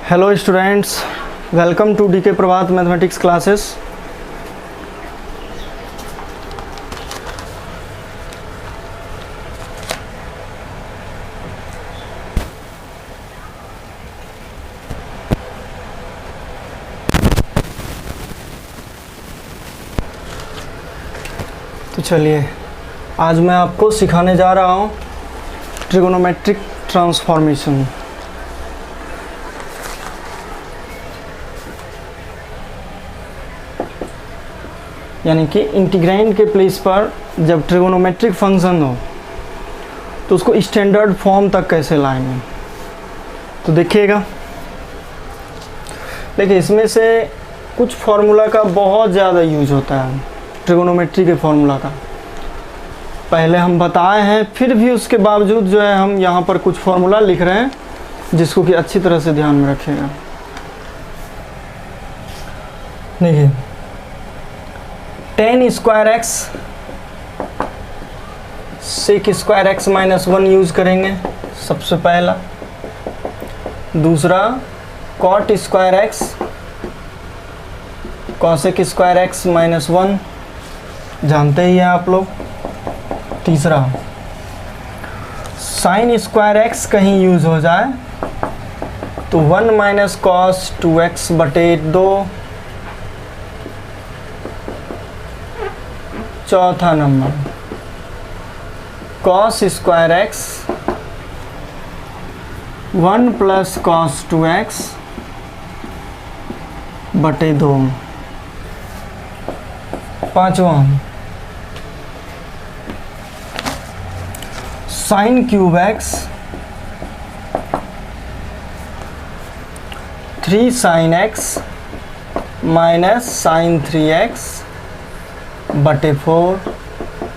Hello students, welcome to D K Prabhat mathematics classes. तो चलिए, आज मैं आपको सिखाने जा रहा हूँ ट्रिगोनोमेट्रिक ट्रांसफॉर्मेशन। यानी कि इंटीग्रैंड के प्लेस पर जब ट्रिगोनोमेट्रिक फंक्शन हो तो उसको स्टैंडर्ड फॉर्म तक कैसे लाएंगे, तो देखिएगा। देखिए, इसमें से कुछ फार्मूला का बहुत ज़्यादा यूज होता है, ट्रिगोनोमेट्री के फार्मूला का पहले हम बताए हैं, फिर भी उसके बावजूद जो है हम यहाँ पर कुछ फार्मूला लिख रहे हैं जिसको कि अच्छी तरह से ध्यान में रखिएगा। देखिए, tan square x sec square x minus 1 use करेंगे सबसे पहला। दूसरा cot square x cosec square x minus 1, जानते ही हैं आप लोग। तीसरा साइन स्क्वायर एक्स कहीं यूज हो जाए तो 1 माइनस कॉस 2x बटे 2। चौथा नंबर cos square x 1 plus cos 2x बटे 2। पांचवा sine cube x 3 sine x minus sine 3x बटे 4।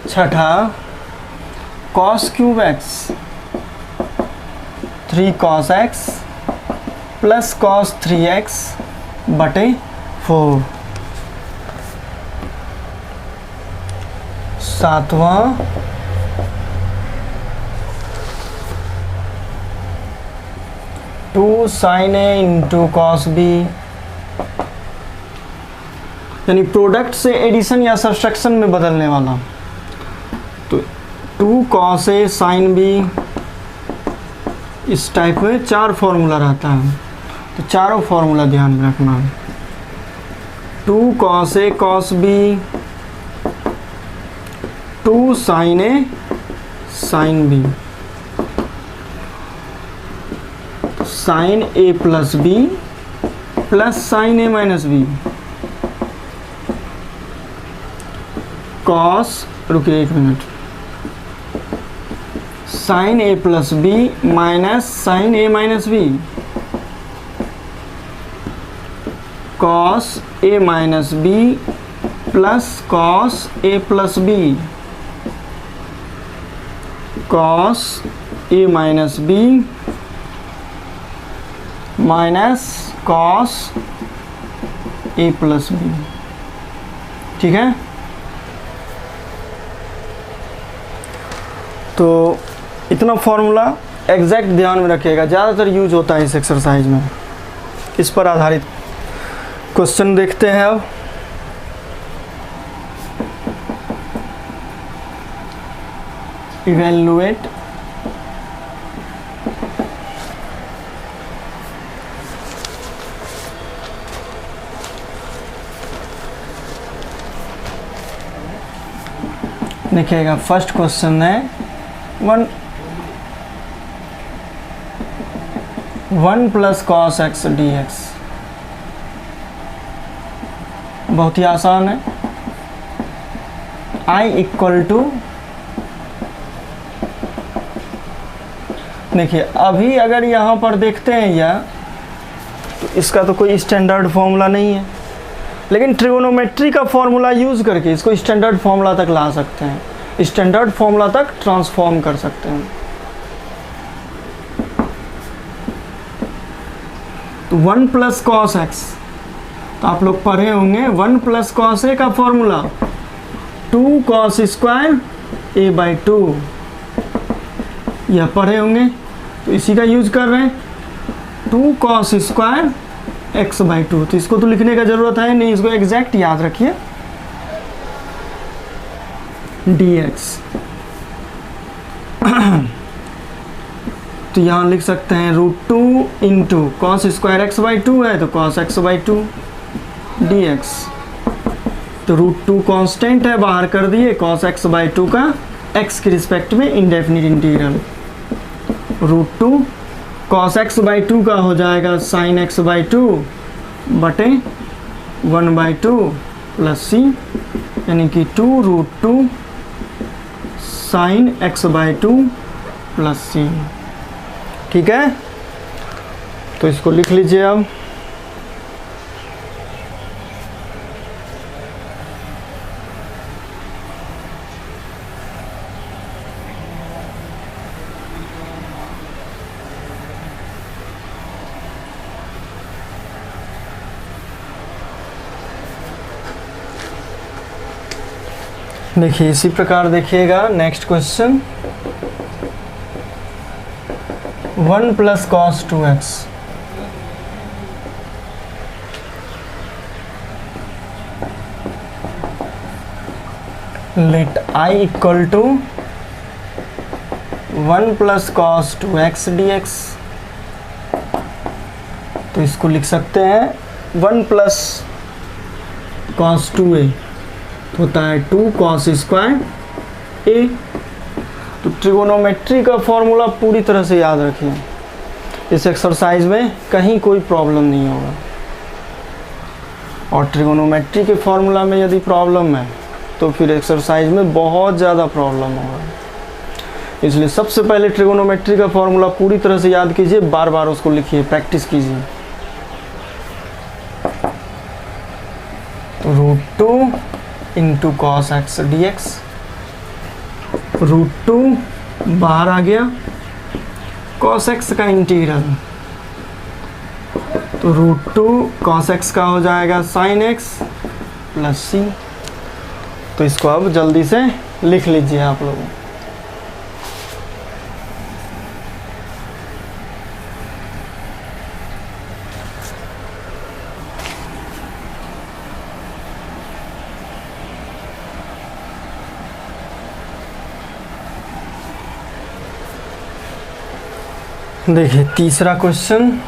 छठा cos cube x 3 cos x plus cos 3x बटे 4। सातवां two sine A into cos B, यानी प्रोडक्ट से एडिशन या सब्सट्रैक्शन में बदलने वाला। तो 2 कॉस ए साइन बी, इस टाइप में 4 फॉर्मूला रहता है, तो चारों फॉर्मूला ध्यान में रखना। 2 कॉस ए कॉस बी, 2 साइन ए साइन बी, साइन ए प्लस बी प्लस साइन ए माइनस बी, कॉस, रुकिए 1 minute, sign A plus B minus sign A minus B, cos A minus B plus cos A plus B, cos A minus B minus cos A plus B. ठीक है, तो इतना formula exact ध्यान में रखिएगा, ज़्यादातर use होता है इस एक्सरसाइज में। इस पर आधारित क्वेश्चन देखते हैं अब। इवैल्यूएट देखिएगा, फर्स्ट क्वेश्चन है 1 plus cos x d x. बहुत ही आसान है। I इक्वल टू, देखिए अभी अगर यहाँ पर देखते हैं या तो इसका तो कोई स्टैंडर्ड फॉर्मूला नहीं है, लेकिन ट्रिगोनोमेट्री का फॉर्मूला यूज करके इसको स्टैंडर्ड फॉर्मूला तक ला सकते हैं, स्टैंडर्ड फॉर्मूला तक ट्रांसफॉर्म कर सकते हैं। तो 1 प्लस कॉस एक्स, तो आप लोग पढ़े होंगे 1 प्लस कॉस ए का formula 2 cos square A by 2, यह पढ़े होंगे, तो इसी का यूज कर रहे हैं। 2 cos स्क्वायर x/2। तो इसको तो लिखने का ज़रूरत है नहीं, इसको एग्जैक्ट याद रखिए, dx। तो यहाँ लिख सकते हैं √2 इंटू कॉस स्क्वायर x/2 है तो cos x/2 dx। तो √2 कांस्टेंट है, बाहर कर दिए, cos x/2 का x के रिस्पेक्ट में इंडेफिनिट इंटीग्रल, √2 cos x/2 का हो जाएगा sin x/2 बटे 1/2 प्लस c, यानी कि 2√2 sin x/2 प्लस c। ठीक है, तो इसको लिख लीजिए अब। देखिए इसी प्रकार देखिएगा next question, 1 + cos 2x। Let I = 1 + cos 2x dx। तो इसको लिख सकते हैं 1 + cos 2a होता है 2 cos स्क्वायर a। तो ट्रिगोनोमेट्री का फॉर्मूला पूरी तरह से याद रखिए, इस एक्सरसाइज में कहीं कोई प्रॉब्लम नहीं होगा। और ट्रिगोनोमेट्री के फॉर्मूला में यदि प्रॉब्लम है तो फिर एक्सरसाइज में बहुत ज़्यादा प्रॉब्लम होगा। इसलिए सबसे पहले ट्रिगोनोमेट्री का फॉर्मूला पूरी तरह से याद कीजिए, बार बार उसको लिखिए, प्रैक्टिस कीजिए। √2 इंटू cos x dx, √2 बाहर आ गया, cos x का इंटीग्रल, तो √2 cos x का हो जाएगा sin x प्लस c। तो इसको अब जल्दी से लिख लीजिए आप लोग। देखिए तीसरा question,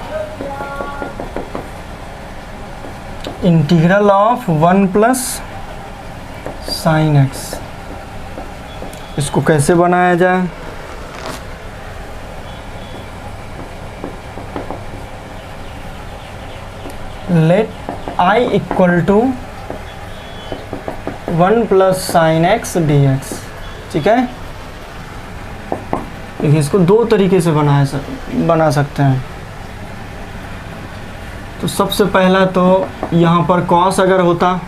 integral of 1 + sin x। इसको कैसे बनाया जाए? Let I = 1 + sin x dx। ठीक है, देखिए इसको दो तरीके से बना सकते हैं। तो सबसे पहला तो यहाँ पर cos अगर होता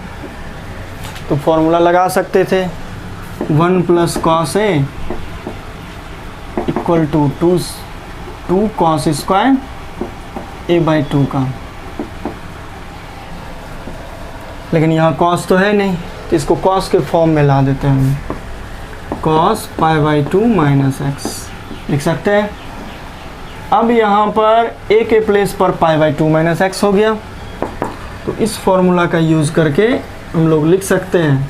तो फॉर्मूला लगा सकते थे, 1 + cos a = 2 cos square a/2 का। लेकिन यहाँ cos तो है नहीं, तो इसको cos के फॉर्म में ला देते हैं, cos π/2 - x लिख सकते हैं। अब यहाँ पर a के प्लेस पर π/2 - x हो गया, तो इस फॉर्मूला का यूज़ करके हम लोग लिख सकते हैं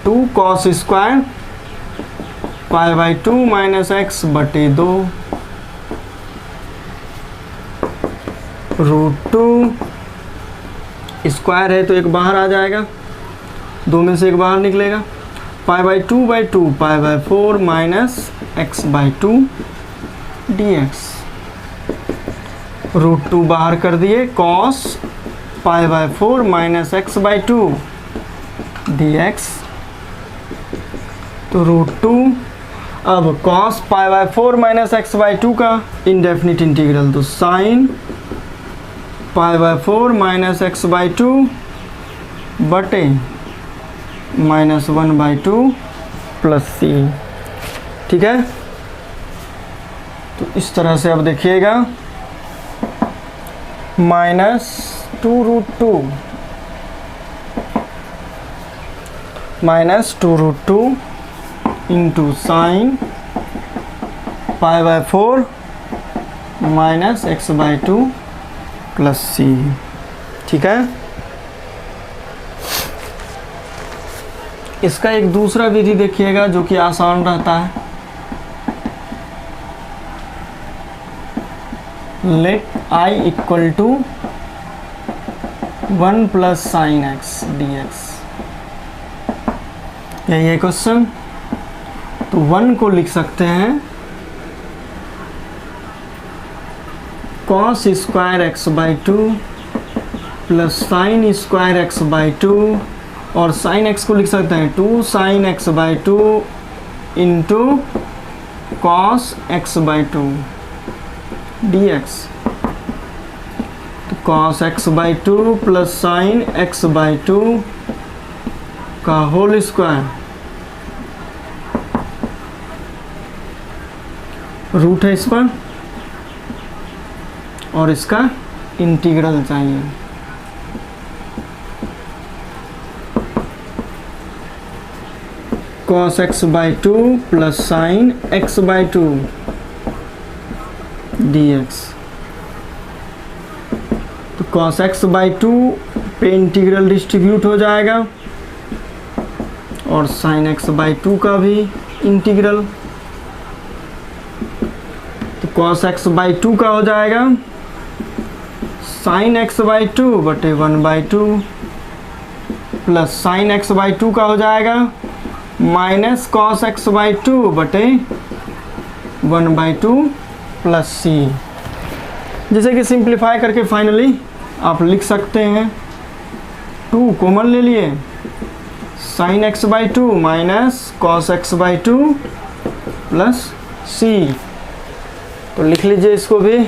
2 cos स्क्वायर π/2 - x बटे 2, √2 स्क्वायर है तो एक बाहर आ जाएगा, 2 में से एक बाहर निकलेगा, π/2/2 π/4 - x/2 dx। √2 बाहर कर दिए, cos π/4 - x/2 dx। तो √2 अब cos π/4 - x/2 का इंडेफिनिट इंटीग्रल, तो sin π/4 - x/2 बटे -1/2 प्लस c। ठीक है, तो इस तरह से अब देखिएगा, -2√2 into sin π/4 - x/2 plus c. ठीक है, इसका एक दूसरा विधि देखिएगा जो कि आसान रहता है। Let I equal to 1 plus sine x d x, यही है क्वेश्चन। तो 1 को लिख सकते हैं cos square x by 2 plus sine square x by 2, और साइन एक्स को लिख सकते हैं 2 sine x by 2 into cos x by 2 d x. तो cos x by 2 plus sine x by 2 का होल स्क्वायर, रूट है इस पर, और इसका इंटीग्रल चाहिए। cos x by 2 plus sign x by 2 dx। तो cos x बाई 2 पे इंटीग्रल डिस्ट्रीब्यूट हो जाएगा, और sin x बाई 2 का भी इंटीग्रल। तो cos x बाई 2 का हो जाएगा sin x बाई 2 बटे 1 by 2 plus sin x by 2 का हो जाएगा माइनस cos x बाई 2 बटे 1 बाई 2 प्लस सी, जिसे कि सिंप्लीफाई करके फाइनली आप लिख सकते हैं 2 कॉमन ले लिए, sin x by 2 minus cos x by 2 plus c. तो लिख लीजिए इसको भी।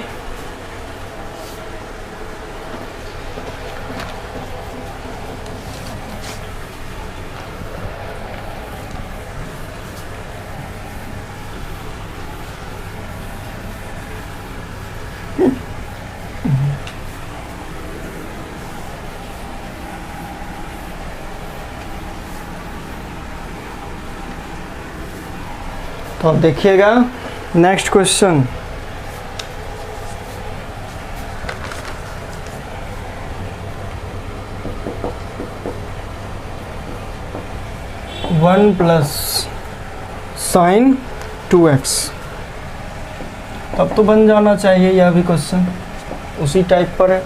तो अब देखिएगा next question. One plus sine 2x, अब तो बन जाना चाहिए यह भी क्वेश्चन, उसी टाइप पर है।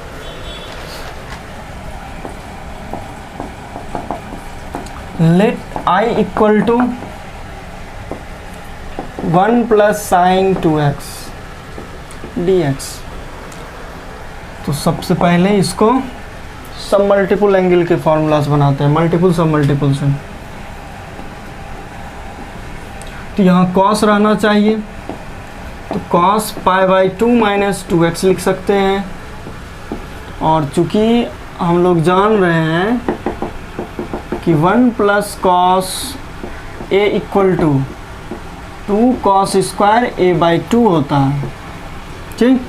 Let I equal to 1 plus sine 2x dx। तो सबसे पहले इसको सब मल्टीपल एंगल के फॉर्मूलाज बनाते हैं, मल्टीपल सब मल्टीपल से। तो यहाँ cos रहना चाहिए, तो cos pi by 2 minus 2x लिख सकते हैं। और चूंकि हम लोग जान रहे हैं कि 1 plus cos A equal to 2 cos square A by 2 होता है, ठीक।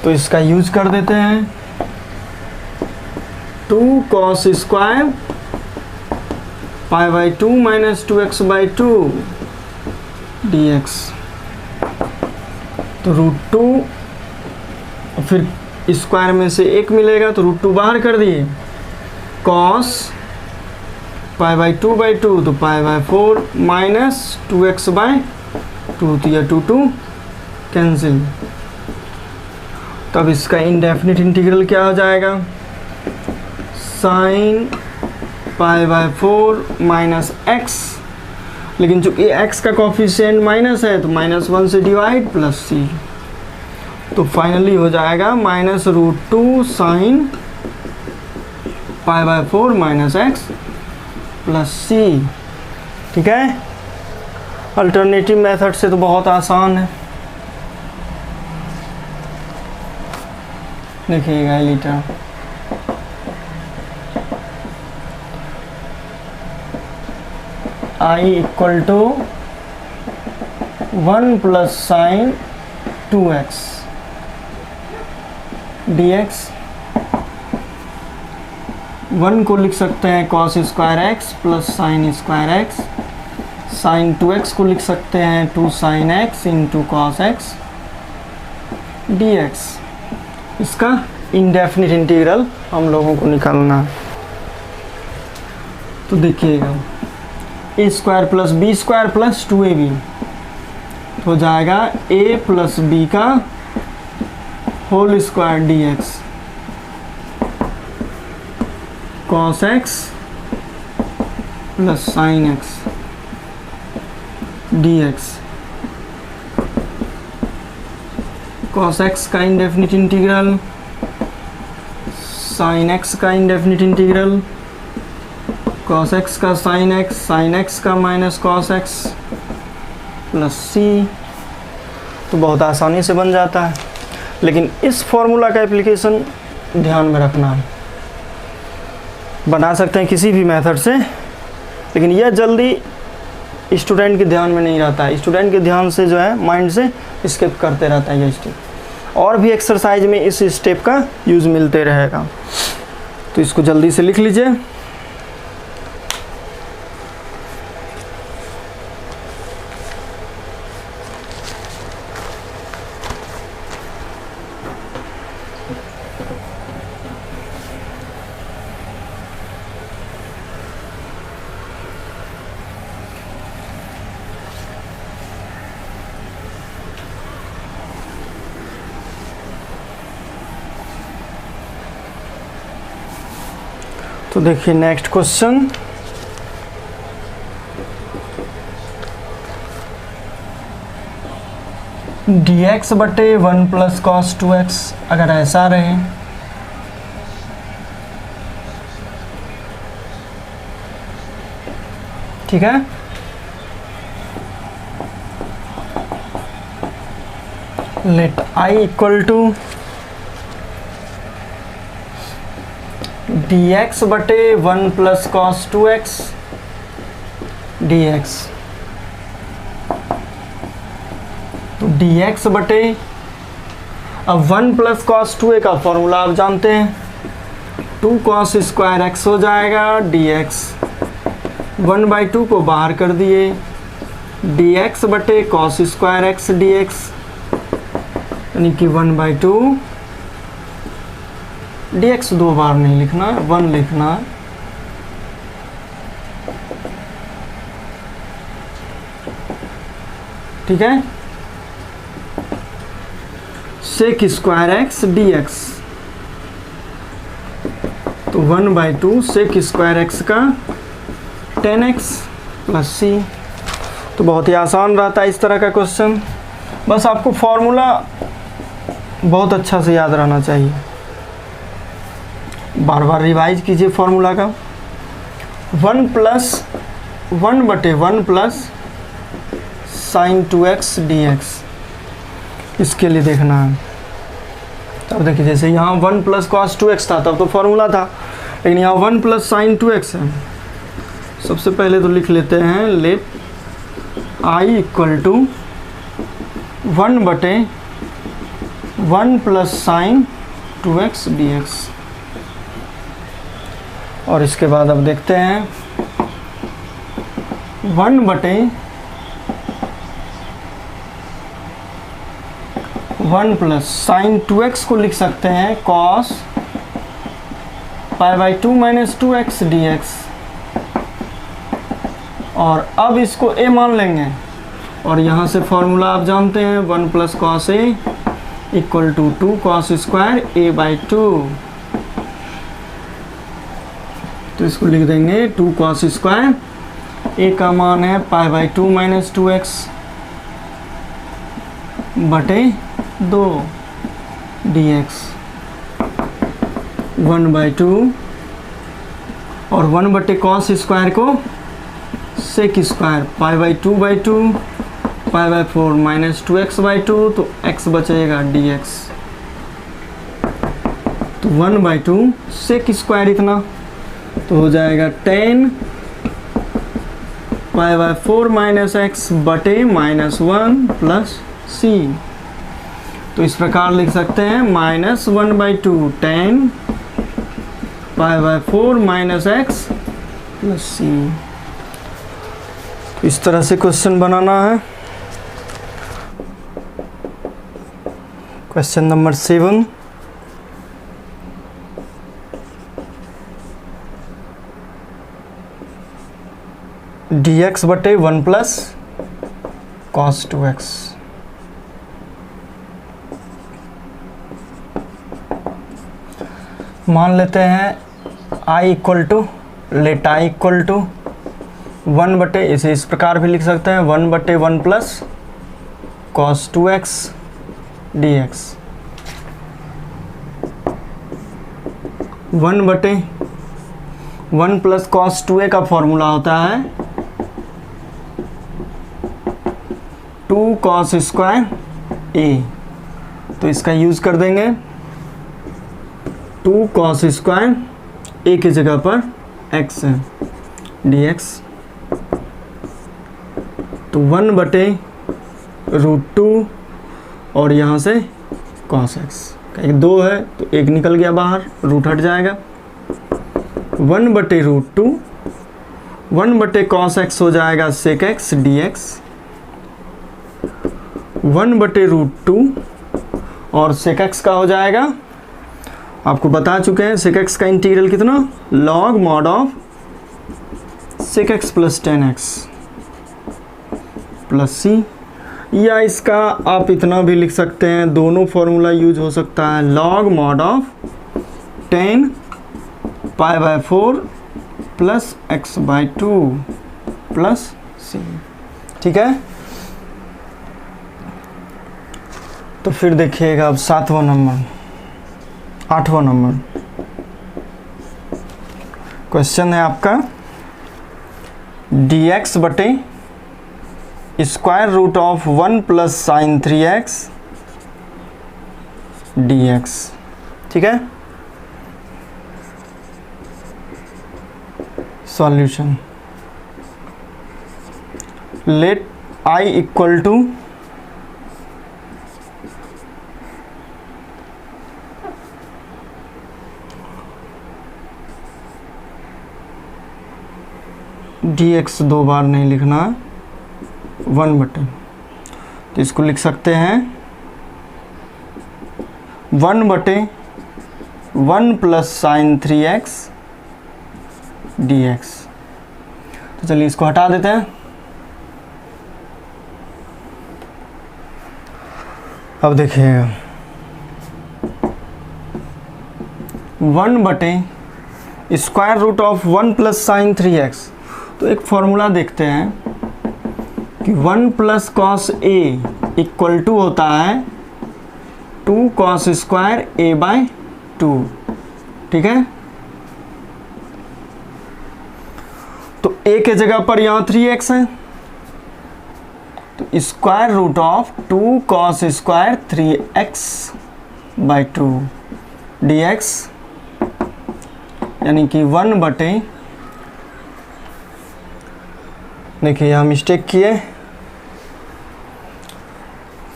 तो इसका यूज कर देते हैं 2 cos square pi by 2 minus 2x by 2 dx। तो √2, फिर स्क्वायर में से 1 मिलेगा तो √2 बाहर कर दिए, cos पाई बाई 2 बाई 2 तो पाई बाई 4 माइनस 2x बाई 2, तो यह 2 कैंसिल। तब इसका इंडेफिनिट इंटीग्रल क्या हो जाएगा, sign pi by 4 minus x, लेकिन चूंकि x का कोफिशिएंट माइनस है तो -1 से डिवाइड प्लस सी। तो फाइनली हो जाएगा -√2 sine pi by 4 minus x plus c. ठीक है, अल्टरनेटिव मेथड से तो बहुत आसान है। देखिएगा let I equal to 1 plus sine 2x dx। 1 को लिख सकते हैं cos square x plus sine square x, sine 2x को लिख सकते हैं 2 sine x into cos x dx। इसका इंडेफिनिट इंटीग्रल हम लोगों को निकालना है। तो देखिएगा A square plus B square plus 2ab तो हो जाएगा a प्लस बी का whole square dx cos x plus sin x dx cos x का इंडेफिनिट इंटीग्रल, sin x का इंडेफिनिट इंटीग्रल, cos x का sin x का minus cos x plus c। तो बहुत आसानी से बन जाता है, लेकिन इस फॉर्मूला का एप्लीकेशन ध्यान में रखना है। बना सकते हैं किसी भी मेथड से, लेकिन यह जल्दी स्टूडेंट के ध्यान में नहीं रहता है। स्टूडेंट के ध्यान से जो है माइंड से स्किप करते रहता है ये स्टेप। और भी एक्सरसाइज में इस स्टेप का यूज़ मिलते रहेगा, तो इसको जल्दी से लिख लीजिए। तो देखिए नेक्स्ट क्वेश्चन, dx बटे 1 प्लस कॉस 2x अगर ऐसा रहे ठीक है, let I equal to dx बटे 1 प्लस कॉस 2x dx। तो dx बटे, अब 1 प्लस कॉस 2a का फॉर्मूला आप जानते हैं, 2 कॉस स्क्वायर x हो जाएगा dx। 1/2 को बाहर कर दिए, dx बटे कॉस स्क्वायर x dx, यानी कि 1/2 dx 2 बार नहीं लिखना, 1 लिखना। ठीक है, सेक स्क्वायर x dx, तो 1/2 सेक स्क्वायर x का 10x प्लस c। तो बहुत ही आसान रहता है इस तरह का क्वेश्चन, बस आपको फॉर्मूला बहुत अच्छा से याद रहना चाहिए। बार बार रिवाइज कीजिए फॉर्मूला का। 1 प्लस 1 बटे 1 प्लस साइन 2x dx, इसके लिए देखना है। तब देखिए जैसे यहाँ 1 प्लस कॉस 2x था तब तो फॉर्मूला था, लेकिन यहाँ 1 प्लस साइन 2x है। सबसे पहले तो लिख लेते हैं लेट I इक्वल टू 1 बटे 1 प्लस साइन 2x dx। और इसके बाद अब देखते हैं 1 बटे 1 प्लस साइन 2x को लिख सकते हैं कॉस π/2 माइनस 2x dx। और अब इसको a मान लेंगे, और यहाँ से फॉर्मूला आप जानते हैं 1 plus cos a equal to 2 cos square a/2। तो इसको लिख देंगे 2 कॉस स्क्वायर, a का मान है π/2 माइनस 2x बटे 2 dx 1/2, और 1 बटे कॉस स्क्वायर को सेक स्क्वायर π/2/2 π/4 माइनस 2x/2, तो x बचेगा dx। तो 1/2 सेक स्क्वायर इतना, तो हो जाएगा 10 π/4 माइनस x बटे -1 प्लस c। तो इस प्रकार लिख सकते हैं -1/2 10 π/4 माइनस x प्लस c। तो इस तरह से क्वेश्चन बनाना है। क्वेश्चन नंबर 7, dx बटे 1 प्लस cos 2x। मान लेते हैं i equal to, let i equal to 1 बटे, इसे इस प्रकार भी लिख सकते हैं 1 बटे 1 प्लस cos 2x dx। 1 बटे 1 प्लस cos 2a का फॉर्मूला होता है 2 cos स्क्वायर a, तो इसका यूज़ कर देंगे 2 cos स्क्वायर a की जगह पर x है dx, तो 1 बटे √2 और यहाँ से cos x, एक 2 है तो 1 निकल गया बाहर, रूट हट जाएगा। 1 बटे √2, 1 बटे cos x हो जाएगा sec x dx, 1 बटे √2 और sec x का हो जाएगा, आपको बता चुके हैं sec x का इंटीग्रल कितना, log mod of sec x plus 10x plus c, या इसका आप इतना भी लिख सकते हैं, दोनों फॉर्मूला यूज हो सकता है, log mod of 10 π/4 plus x/2 plus c। ठीक है, तो फिर देखिएगा अब 7वां नंबर, 8वां नंबर क्वेश्चन है आपका dx बटे square root of 1 plus sine 3x dx। ठीक है, solution, let i equal to dx 2 बार नहीं लिखना, 1 बटे, तो इसको लिख सकते हैं 1 बटे 1 प्लस साइन 3x dx। तो चलिए इसको हटा देते हैं। अब देखिएगा 1 बटे square root of 1 plus sine 3x, तो एक फॉर्मूला देखते हैं कि 1 plus cos a equal to होता है 2 cos स्क्वायर a/2। ठीक है, तो a के जगह पर यहाँ 3x है, तो square root of 2 cos square 3x/2 dx, यानी कि 1 बटे, देखिए यहाँ मिस्टेक किए,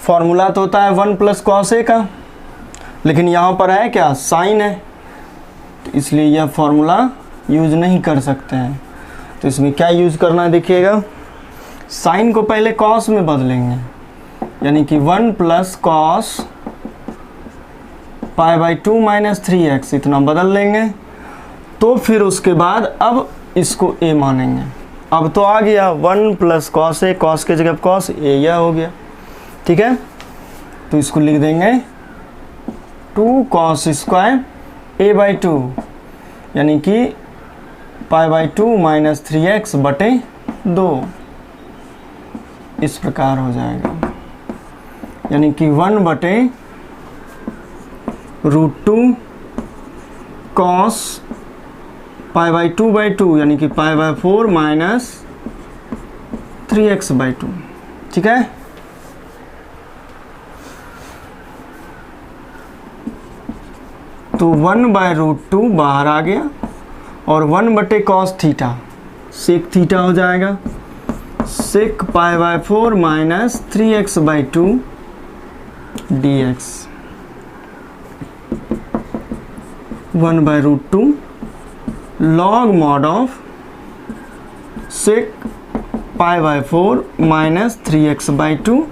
फॉर्मूला तो होता है 1 प्लस कॉस ए का, लेकिन यहाँ पर है क्या, साइन है, तो इसलिए यह फॉर्मूला यूज नहीं कर सकते हैं। तो इसमें क्या यूज करना है देखिएगा, साइन को पहले कॉस में बदलेंगे, यानी कि 1 प्लस कॉस π/2 माइनस 3x इतना बदल लेंगे, तो फिर उसके बाद अब इसको a मानेंगे। अब तो आ गया 1 प्लस कॉस ए, कॉस के जगह कॉस ए, यह हो गया। ठीक है, तो इसको लिख देंगे 2 cos स्क्वायर a/2, यानी कि π/2 माइनस 3x बटे 2, इस प्रकार हो जाएगा, यानी कि 1 बटे √2 cos π/2/2, यानी कि π/4 माइनस 3x/2। ठीक है, तो 1/√2 बाहर आ गया और 1 बटे कॉस थीटा, सेक थीटा हो जाएगा, sec π/4 minus 3x/2 dx, 1/√2 log mod of sec π/4 minus 3x/2।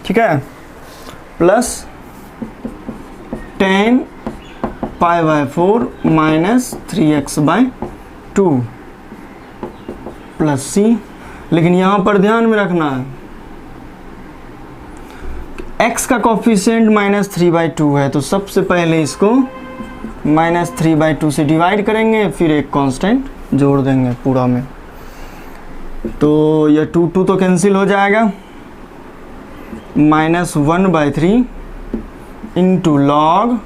ठीक है, plus tan π/4 minus 3x/2 plus c. लेकिन यहाँ पर ध्यान में रखना है x का कोफिशिएंट -3/2 है, तो सबसे पहले इसको -3/2 से डिवाइड करेंगे, फिर एक कांस्टेंट जोड़ देंगे पूरा में। तो यह 2 तो कैंसिल हो जाएगा, -1/3 into log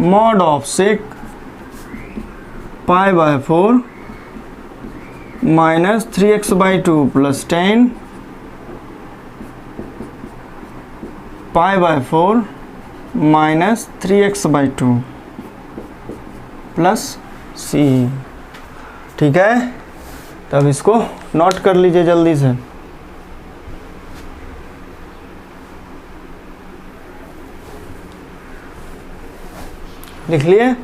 mod of sec π/4 -3x/2 plus 10 π/4 -3x/2 plus c. ठीक है, तब इसको नोट कर लीजिए जल्दी से। लिख लिए?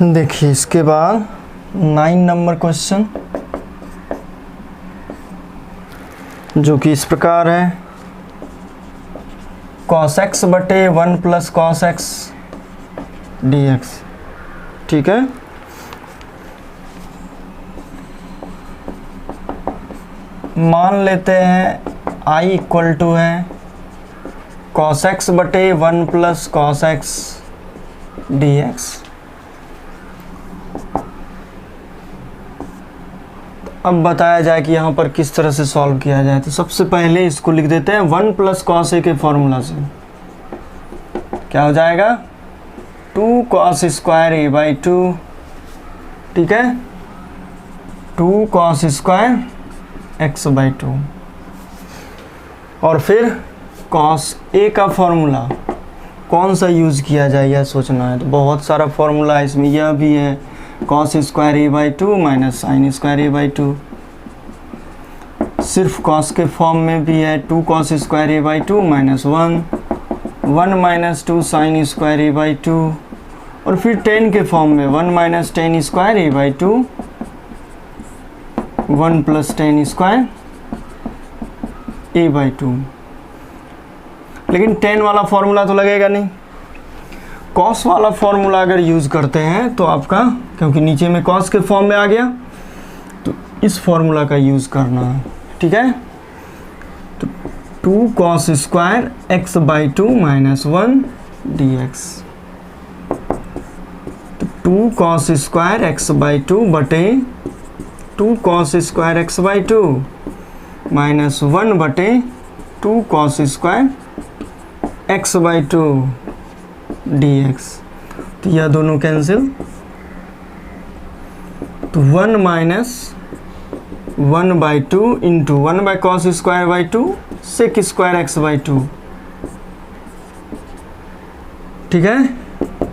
देखिए इसके बाद 9 नंबर क्वेश्चन, जो कि इस प्रकार है, cos x बटे 1 प्लस cos x dx। ठीक है, मान लेते हैं i इक्वल टू है cos x बटे 1 प्लस cos x dx। अब बताया जाए कि यहाँ पर किस तरह से सॉल्व किया जाए। तो सबसे पहले इसको लिख देते हैं 1 प्लस कॉस ए के फॉर्मूला से। क्या हो जाएगा, 2 cos स्क्वायर ए बाई 2। ठीक है, 2 cos स्क्वायर एक्स बाई 2। और फिर cos ए का फॉर्मूला कौन सा यूज़ किया जाए यह सोचना है। तो बहुत सारा फॉर्मूला है इसमें, यह भी है cos square A by 2 minus sine square A by 2। सिर्फ cos के फॉर्म में भी है 2 cos square A by 2 minus 1 minus 2 sine square A by 2। और फिर 10 के फॉर्म में 1 minus 10 square A by 2, 1 plus 10 square A by 2। लेकिन 10 वाला फॉर्मूला तो लगेगा नहीं। कॉस वाला फॉर्मूला अगर यूज़ करते हैं तो आपका, क्योंकि नीचे में कॉस के फॉर्म में आ गया, तो इस फॉर्मूला का यूज़ करना है। ठीक है, तो 2 cos square x by 2 minus 1 dx। तो 2 cos स्क्वायर एक्स बाई 2 बटे 2 cos square x by 2 minus 1 बटे 2 cos square x by 2 dx। तो यह दोनों कैंसिल, तो 1 minus 1 by 2 into 1 by cos square by 2 sec square x by 2। ठीक है,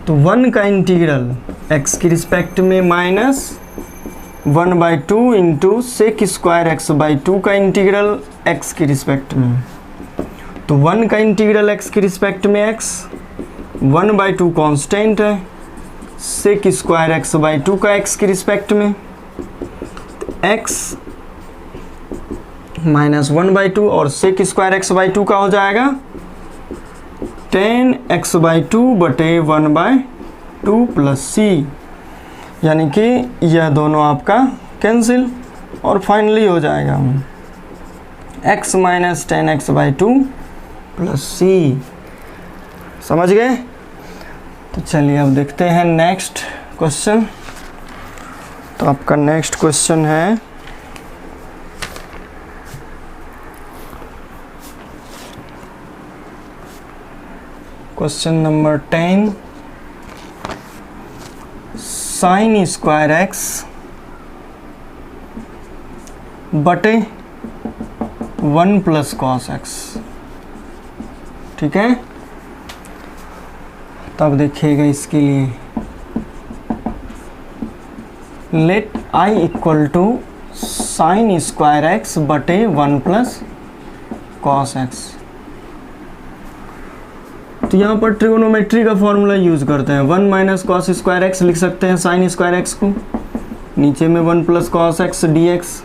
तो 1 का इंटीग्रल x की रिस्पेक्ट में minus 1 by 2 into sec square x by 2 का इंटीग्रल x की रिस्पेक्ट में। तो 1 का इंटीग्रल x की रिस्पेक्ट में x, 1 बाई 2 कॉन्स्टेंट है, सेक स्क्वायर एक्स बाई 2 का x की रिस्पेक्ट में, x माइनस 1 बाई 2 और सेक स्क्वायर एक्स बाई 2 का हो जाएगा 10 x बाई 2 बटे 1 बाई 2 प्लस सी। यानी कि यह दोनों आपका कैंसिल और फाइनली हो जाएगा x minus 10x by 2 plus c. समझ गए? तो चलिए अब देखते हैं नेक्स्ट क्वेश्चन। तो आपका नेक्स्ट क्वेश्चन है question number 10, sign square x बटे 1 प्लस कॉस एक्स। ठीक है, तब देखिएगा इसके लिए let i equal to sine square x बटे 1 प्लस कॉस एक्स। तो यहाँ पर ट्रिगोनोमेट्री का फॉर्मूला यूज करते हैं। 1 माइनस कॉस स्क्वायर एक्स लिख सकते हैं साइन स्क्वायर एक्स को, नीचे में 1 plus cos x d x,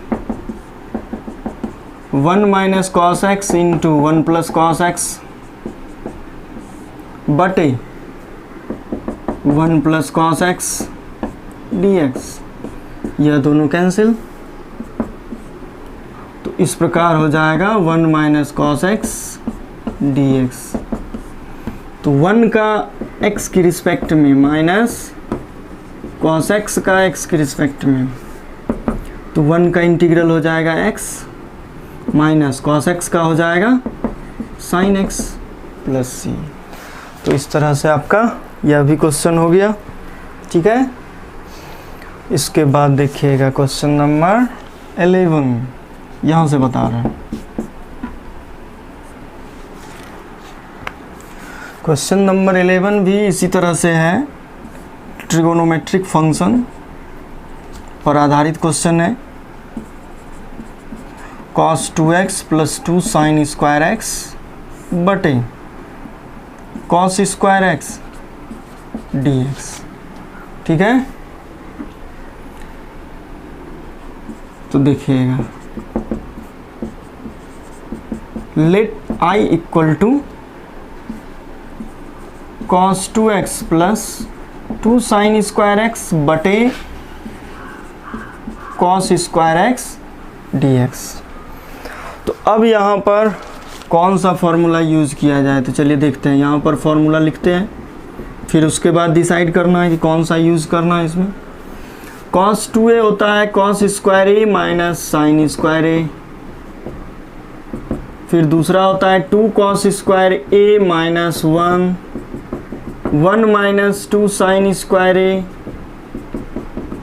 1 minus cos x into 1 plus cos x बटे 1 plus cos x d x. यह दोनों कैंसिल, तो इस प्रकार हो जाएगा 1 minus cos x d x. तो 1 का x की रिस्पेक्ट में माइनस कॉस x का x की रिस्पेक्ट में, तो 1 का इंटीग्रल हो जाएगा x माइनस कॉस x का हो जाएगा साइन x प्लस सी। तो इस तरह से आपका यह भी क्वेश्चन हो गया। ठीक है, इसके बाद देखिएगा क्वेश्चन नंबर 11, यहाँ से बता रहे हैं। क्वेश्चन नंबर 11 भी इसी तरह से है, ट्रिगोनोमेट्रिक फंक्शन पर आधारित क्वेश्चन है। cos 2x plus 2 sine square x बटे cos square x d x. ठीक है, तो देखिएगा, let i equal to cos 2x plus 2 sine square x बटे cos square x d x. तो अब यहाँ पर कौन सा फॉर्मूला यूज़ किया जाए, तो चलिए देखते हैं। यहाँ पर फॉर्मूला लिखते हैं, फिर उसके बाद डिसाइड करना है कि कौन सा यूज़ करना है इसमें। cos 2a होता है cos स्क्वायर ए माइनस साइन स्क्वायर ए, फिर दूसरा होता है 2 cos स्क्वायर ए माइनस 1 माइनस 2 साइन स्क्वायर ए,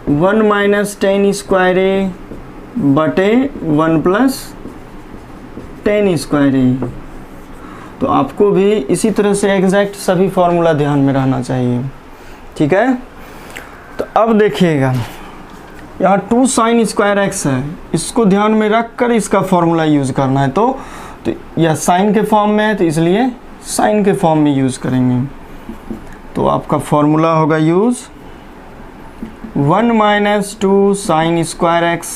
1 माइनस टेन स्क्वायर ए बटे 1 प्लस टेन स्क्वायर ए। तो आपको भी इसी तरह से एग्जैक्ट सभी फॉर्मूला ध्यान में रहना चाहिए। ठीक है, तो अब देखिएगा, यहाँ 2 साइन स्क्वायर एक्स है, इसको ध्यान में रख कर इसका फॉर्मूला यूज़ करना है। तो यह साइन के फॉर्म में है, तो इसलिए साइन के फॉर्म में यूज़ करेंगे। तो आपका फॉर्मूला होगा use 1 minus 2 sine square x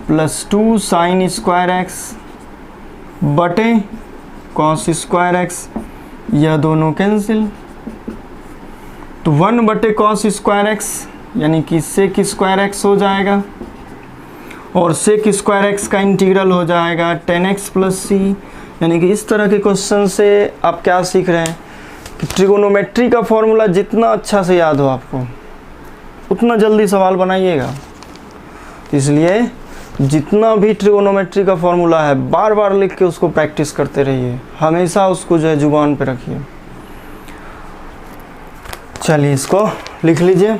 plus 2 sine square x बटे कॉस स्क्वायर एक्स। यह दोनों कैंसिल, तो 1 बटे कॉस स्क्वायर एक्स यानी कि सेक स्क्वायर एक्स हो जाएगा, और सेक स्क्वायर एक्स का इंटीग्रल हो जाएगा 10x प्लस सी। यानी कि इस तरह के क्वेश्चन से आप क्या सीख रहे हैं कि ट्रिगोनोमेट्री का फॉर्मूला जितना अच्छा से याद हो आपको, उतना जल्दी सवाल बनाइएगा। इसलिए जितना भी ट्रिगोनोमेट्री का फॉर्मूला है बार बार लिख के उसको प्रैक्टिस करते रहिए, हमेशा उसको जो है जुबान पे रखिए। चलिए इसको लिख लीजिए।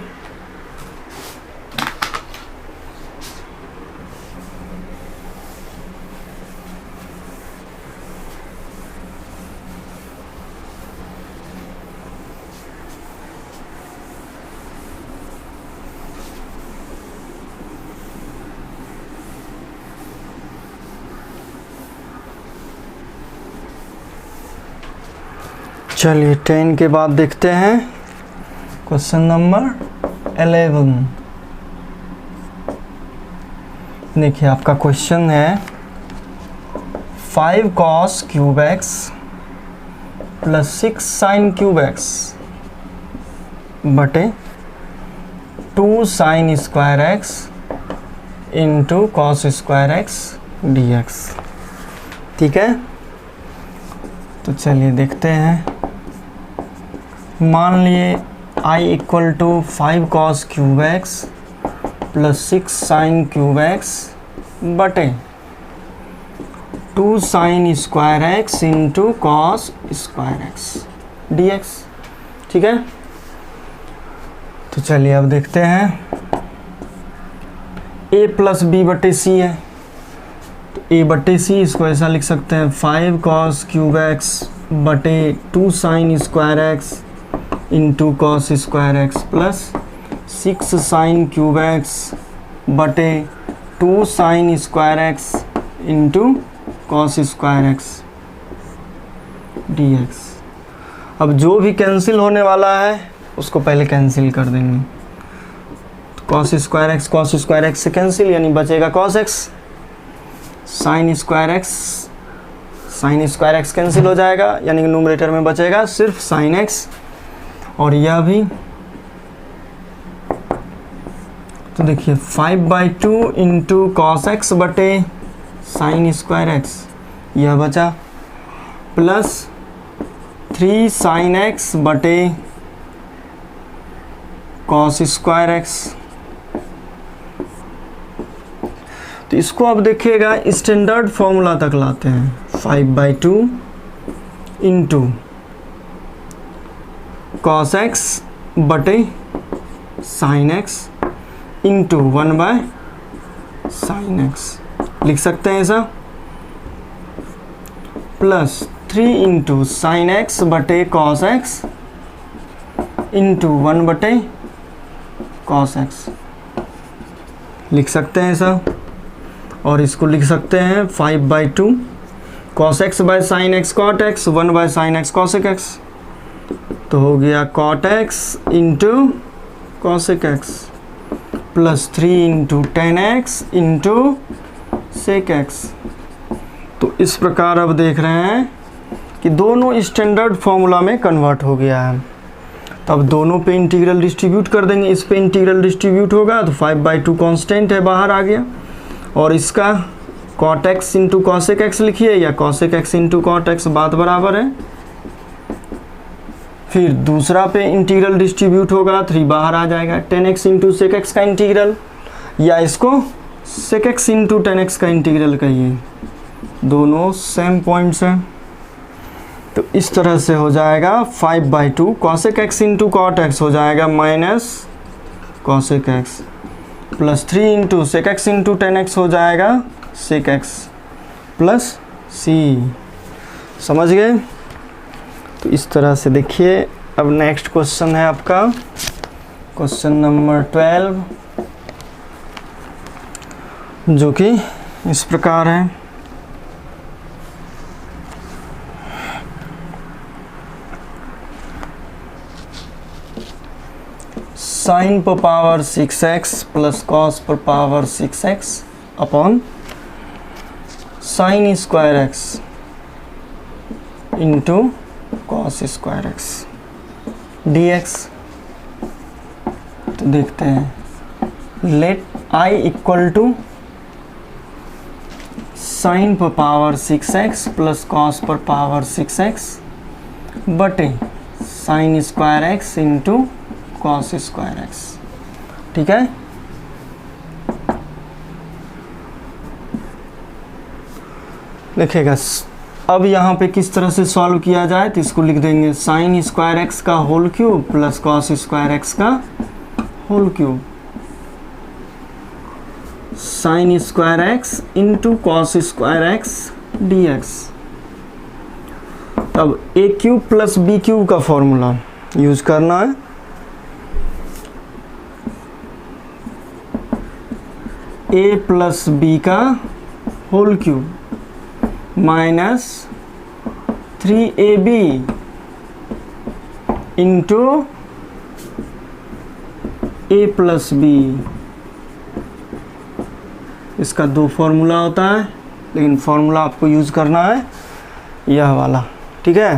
चलिए 10 के बाद देखते हैं क्वेश्चन नंबर 11। देखिए आपका क्वेश्चन है 5 cos cube x plus 6 sine cube x बटे 2 sine square x into cos square x d x. ठीक है, तो चलिए देखते हैं। मान लिए i equal to 5 cos cube x plus 6 sine cube x बटे 2 sine square x into cos square x d x. ठीक है, तो चलिए अब देखते हैं। a प्लस बी बटे सी है, तो a बटे सी इसको ऐसा लिख सकते हैं 5 cos क्यूब एक्स बटे 2 sine square x into cos square x plus 6 sine cube x बटे 2 sine square x into cos square x d x. अब जो भी कैंसिल होने वाला है उसको पहले कैंसिल कर देंगे। तो कॉस स्क्वायर एक्स से कैंसिल, यानी बचेगा cos x. Sign square x cancel हो जाएगा, यानी कि न्यूमरेटर में बचेगा सिर्फ साइन एक्स। और यह भी, तो देखिए 5/2 इंटू कॉस एक्स बटे साइन स्क्वायर एक्स, यह बचा, प्लस 3 साइन एक्स बटे कॉस स्क्वायर एक्स। तो इसको अब देखिएगा स्टैंडर्ड फॉर्मूला तक लाते हैं। 5/2 इंटू कॉस एक्स बटे साइन एक्स इंटू 1/साइन एक्स लिख सकते हैं ऐसा, प्लस 3 इंटू साइन एक्स बटे कॉस एक्स इंटू 1/कॉस एक्स लिख सकते हैं ऐसा। और इसको लिख सकते हैं 5/2 cos x by sine x cot x, one by sine x cosec x. तो हो गया cot x into cosec x plus 3 into tan x into sec x. तो इस प्रकार अब देख रहे हैं कि दोनों स्टैंडर्ड फॉर्मूला में कन्वर्ट हो गया है। तो अब दोनों पे इंटीग्रल डिस्ट्रीब्यूट कर देंगे। इस पे इंटीग्रल डिस्ट्रीब्यूट होगा तो 5/2 कांस्टेंट है, बाहर आ गया। और इसका cot x into cosec x लिखिए या cosec x into cot x, बात बराबर है। फिर दूसरा पे इंटीग्रल डिस्ट्रीब्यूट होगा, 3 बाहर आ जाएगा। 10x इंटू सेक एक्स का इंटीग्रल, या इसको सेक एक्स इंटू 10x का इंटीग्रल कहिए, दोनों सेम पॉइंट्स हैं। तो इस तरह से हो जाएगा 5/2 cosec x into cot x हो जाएगा minus cosec x, plus 3 into sec x into 10x हो जाएगा सेक एक्स प्लस सी। समझ गए? तो इस तरह से देखिए। अब नेक्स्ट क्वेश्चन है आपका क्वेश्चन नंबर 12, जो कि इस प्रकार है। साइन पर पावर 6x प्लस कॉस पर power 6x upon sine square x into cos square x d x. तो देखते हैं, let I equal to sine पर पावर 6x प्लस कॉस पर पावर 6x बटे sine square x into cos square x. ठीक है, देखिएगा अब यहाँ पे किस तरह से सॉल्व किया जाए। तो इसको लिख देंगे साइन स्क्वायर एक्स का whole cube plus cos square x का whole cube, sine square x into cos square x d x. अब A cube plus B cube का फॉर्मूला यूज करना है। ए प्लस बी का whole cube minus 3ab into A plus B. इसका 2 formula होता है, लेकिन फॉर्मूला आपको यूज करना है यह वाला। ठीक है,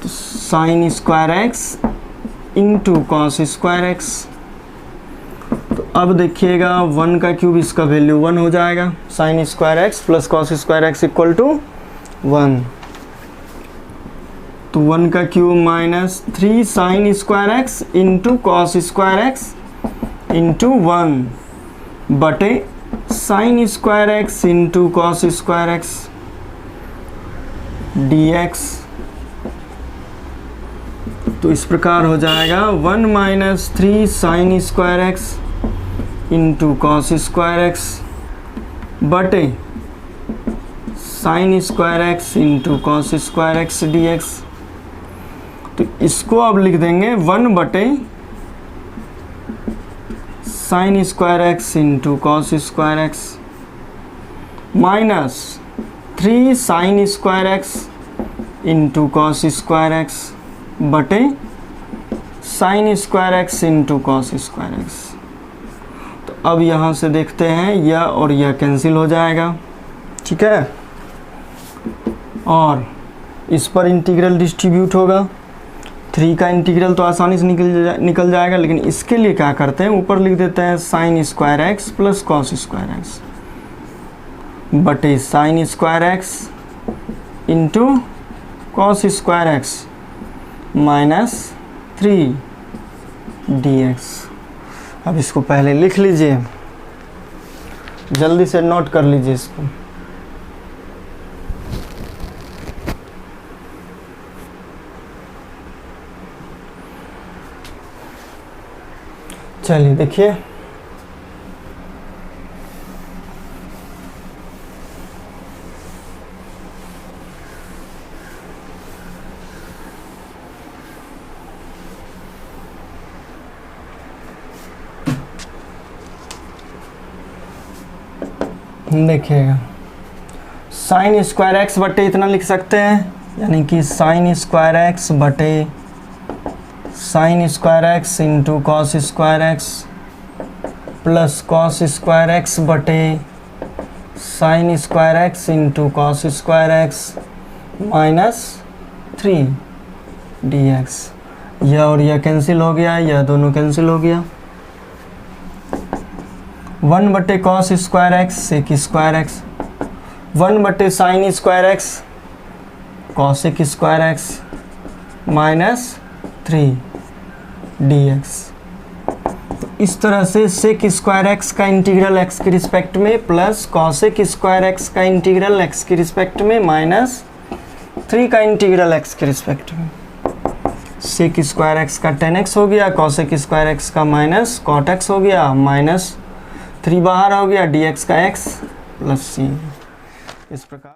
तो sign square x into cos square x. तो अब देखिएगा 1 का क्यूब, इसका वैल्यू 1 हो जाएगा। Sine square x plus cos square x equal to 1। तो 1 का cube minus 3 sine square x into cos square x into 1 बटे sine square x into cos square x d x. तो इस प्रकार हो जाएगा 1 minus 3 sine square x into cos square x बटे sine square x into cos square x d x. तो इसको अब लिख देंगे 1 बटे sine square x into cos square x minus 3 sine square x into cos square x बटे sine square x into cos square x. तो अब यहाँ से देखते हैं यह और यह कैंसिल हो जाएगा, ठीक है, और इस पर इंटीग्रल डिस्ट्रीब्यूट होगा। 3 का इंटीग्रल तो आसानी से निकल जाएगा, लेकिन इसके लिए क्या करते हैं, ऊपर लिख देते हैं sine square x plus cos square x बटे sine square x into cos square x minus 3 dx। अब इसको पहले लिख लीजिए, जल्दी से नोट कर लीजिए इसको। चलिए देखिए, देखिएगा साइन स्क्वायर एक्स बटे इतना लिख सकते हैं, यानी कि साइन स्क्वायर एक्स बटे sine square x into cos square x plus cos square x बटे sine square x into cos square x minus 3 dx। यह और यह कैंसिल हो गया, यह दोनों कैंसिल हो गया। 1 बटे cos square x sec square x 1 बटे sine square x cosec square x minus 3 dx। तो इस तरह से सेक स्क्वायर एक्स का इंटीग्रल एक्स के रिस्पेक्ट में प्लस कॉसेक स्क्वायर एक्स का इंटीग्रल एक्स के रिस्पेक्ट में माइनस 3 का इंटीग्रल एक्स के रिस्पेक्ट में। सेक स्क्वायर एक्स का tan x हो गया, कॉसेक स्क्वायर एक्स का माइनस कॉट x हो गया, माइनस 3 बाहर हो गया, dx का x प्लस c। इस प्रकार